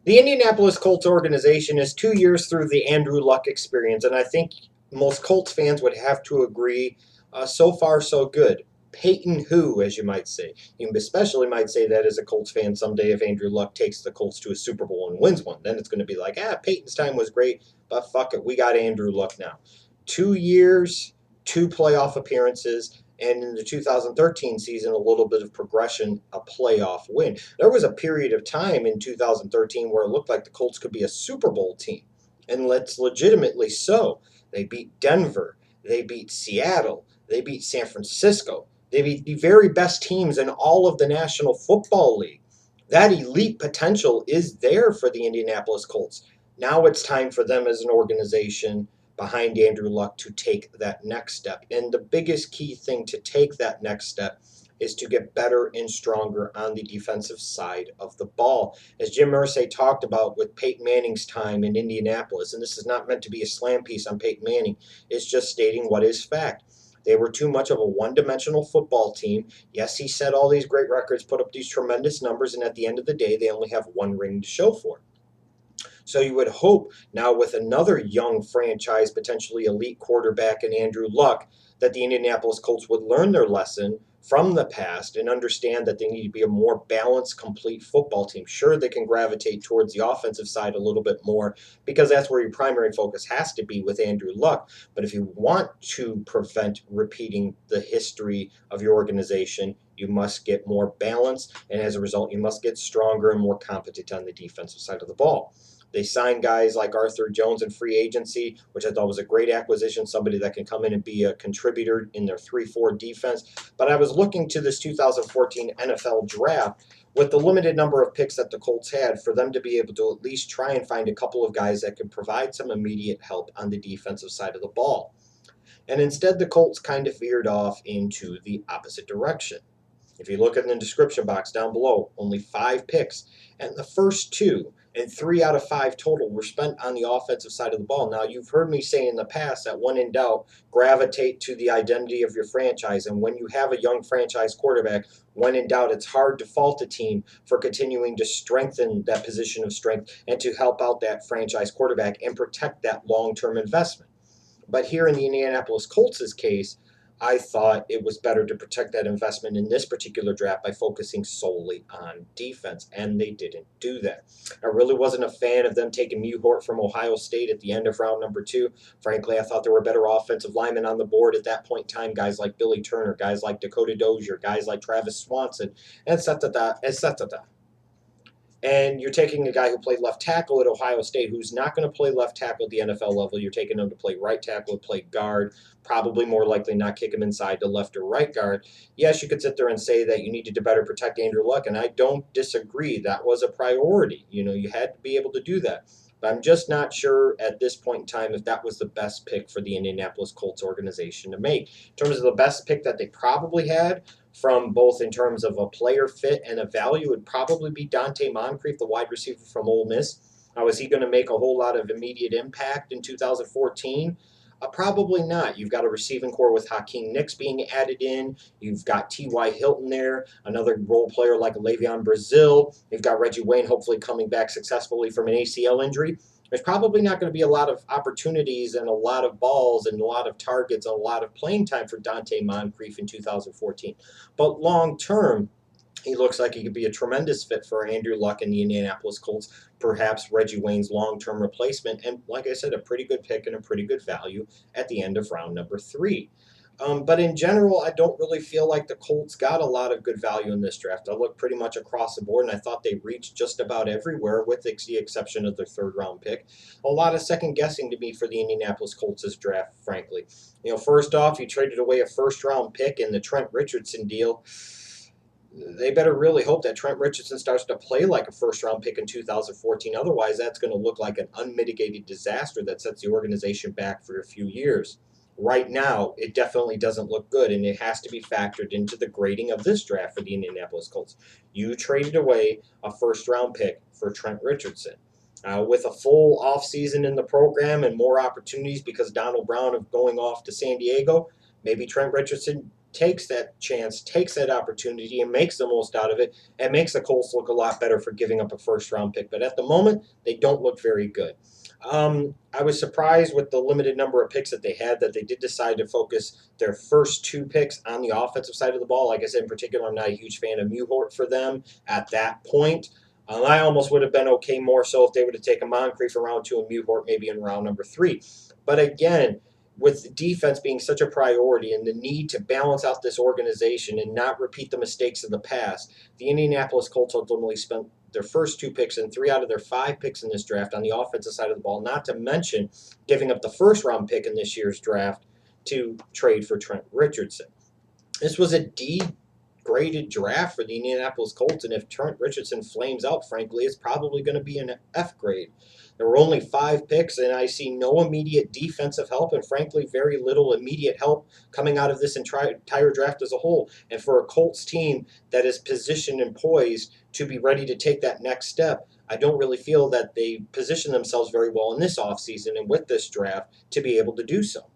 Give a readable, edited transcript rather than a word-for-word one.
The Indianapolis Colts organization is 2 years through the Andrew Luck experience, and I think most Colts fans would have to agree, so far so good. Peyton who, as you might say. You especially might say that as a Colts fan someday if Andrew Luck takes the Colts to a Super Bowl and wins one. Then it's going to be like, Peyton's time was great, but fuck it, we got Andrew Luck now. 2 years, two playoff appearances, and in the 2013 season, a little bit of progression, a playoff win. There was a period of time in 2013 where it looked like the Colts could be a Super Bowl team, and let's legitimately so. They beat Denver, they beat Seattle, they beat San Francisco, they beat the very best teams in all of the National Football League. That elite potential is there for the Indianapolis Colts. Now it's time for them as an organization behind Andrew Luck to take that next step. And the biggest key thing to take that next step is to get better and stronger on the defensive side of the ball. As Jim Irsay talked about with Peyton Manning's time in Indianapolis, and this is not meant to be a slam piece on Peyton Manning, it's just stating what is fact. They were too much of a one-dimensional football team. Yes, he set all these great records, put up these tremendous numbers, and at the end of the day, they only have one ring to show for it. So you would hope now with another young franchise, potentially elite quarterback in Andrew Luck, that the Indianapolis Colts would learn their lesson from the past and understand that they need to be a more balanced, complete football team. Sure, they can gravitate towards the offensive side a little bit more because that's where your primary focus has to be with Andrew Luck. But if you want to prevent repeating the history of your organization, you must get more balance, and as a result, you must get stronger and more competent on the defensive side of the ball. They signed guys like Arthur Jones in free agency, which I thought was a great acquisition, somebody that can come in and be a contributor in their 3-4 defense. But I was looking to this 2014 NFL draft with the limited number of picks that the Colts had for them to be able to at least try and find a couple of guys that can provide some immediate help on the defensive side of the ball. And instead, the Colts kind of veered off into the opposite direction. If you look in the description box down below, only 5 picks, and the first 2 and 3 out of 5 total were spent on the offensive side of the ball. Now, you've heard me say in the past that when in doubt, gravitate to the identity of your franchise. And when you have a young franchise quarterback, when in doubt, it's hard to fault a team for continuing to strengthen that position of strength and to help out that franchise quarterback and protect that long-term investment. But here in the Indianapolis Colts' case, I thought it was better to protect that investment in this particular draft by focusing solely on defense, and they didn't do that. I really wasn't a fan of them taking Mewhort from Ohio State at the end of round number 2. Frankly, I thought there were better offensive linemen on the board at that point in time, guys like Billy Turner, guys like Dakota Dozier, guys like Travis Swanson, etc., etc. And you're taking a guy who played left tackle at Ohio State who's not going to play left tackle at the NFL level. You're taking him to play right tackle, play guard, probably more likely not kick him inside to left or right guard. Yes, you could sit there and say that you needed to better protect Andrew Luck, and I don't disagree. That was a priority. You had to be able to do that. But I'm just not sure at this point in time if that was the best pick for the Indianapolis Colts organization to make. In terms of the best pick that they probably had, from both in terms of a player fit and a value, would probably be Donte Moncrief, the wide receiver from Ole Miss. Now, is he going to make a whole lot of immediate impact in 2014? Probably not. You've got a receiving core with Hakeem Nicks being added in. You've got T.Y. Hilton there, another role player like Le'Veon Brazil. You've got Reggie Wayne hopefully coming back successfully from an ACL injury. There's probably not going to be a lot of opportunities and a lot of balls and a lot of targets and a lot of playing time for Donte Moncrief in 2014. But long term, he looks like he could be a tremendous fit for Andrew Luck and the Indianapolis Colts, perhaps Reggie Wayne's long-term replacement, and like I said, a pretty good pick and a pretty good value at the end of round number 3. But in general, I don't really feel like the Colts got a lot of good value in this draft. I looked pretty much across the board, and I thought they reached just about everywhere with the exception of their 3rd-round pick. A lot of second-guessing to me for the Indianapolis Colts' draft, frankly. First off, you traded away a 1st-round pick in the Trent Richardson deal. They better really hope that Trent Richardson starts to play like a 1st-round pick in 2014. Otherwise, that's going to look like an unmitigated disaster that sets the organization back for a few years. Right now, it definitely doesn't look good, and it has to be factored into the grading of this draft for the Indianapolis Colts. You traded away a 1st-round pick for Trent Richardson. With a full offseason in the program and more opportunities because Donald Brown is going off to San Diego, maybe Trent Richardson takes that chance, takes that opportunity, and makes the most out of it, and makes the Colts look a lot better for giving up a first-round pick. But at the moment, they don't look very good. I was surprised with the limited number of picks that they had, that they did decide to focus their first 2 picks on the offensive side of the ball. Like I said, in particular, I'm not a huge fan of Mewhort for them at that point. I almost would have been okay more so if they would have taken Moncrief in round 2 and Mewhort maybe in round number 3. But again, with defense being such a priority and the need to balance out this organization and not repeat the mistakes of the past, the Indianapolis Colts ultimately spent their first 2 picks and 3 out of their 5 picks in this draft on the offensive side of the ball, not to mention giving up the first-round pick in this year's draft to trade for Trent Richardson. This was a D-graded draft for the Indianapolis Colts, and if Trent Richardson flames out, frankly, it's probably going to be an F grade. There were only 5 picks, and I see no immediate defensive help and, frankly, very little immediate help coming out of this entire draft as a whole. And for a Colts team that is positioned and poised to be ready to take that next step, I don't really feel that they position themselves very well in this offseason and with this draft to be able to do so.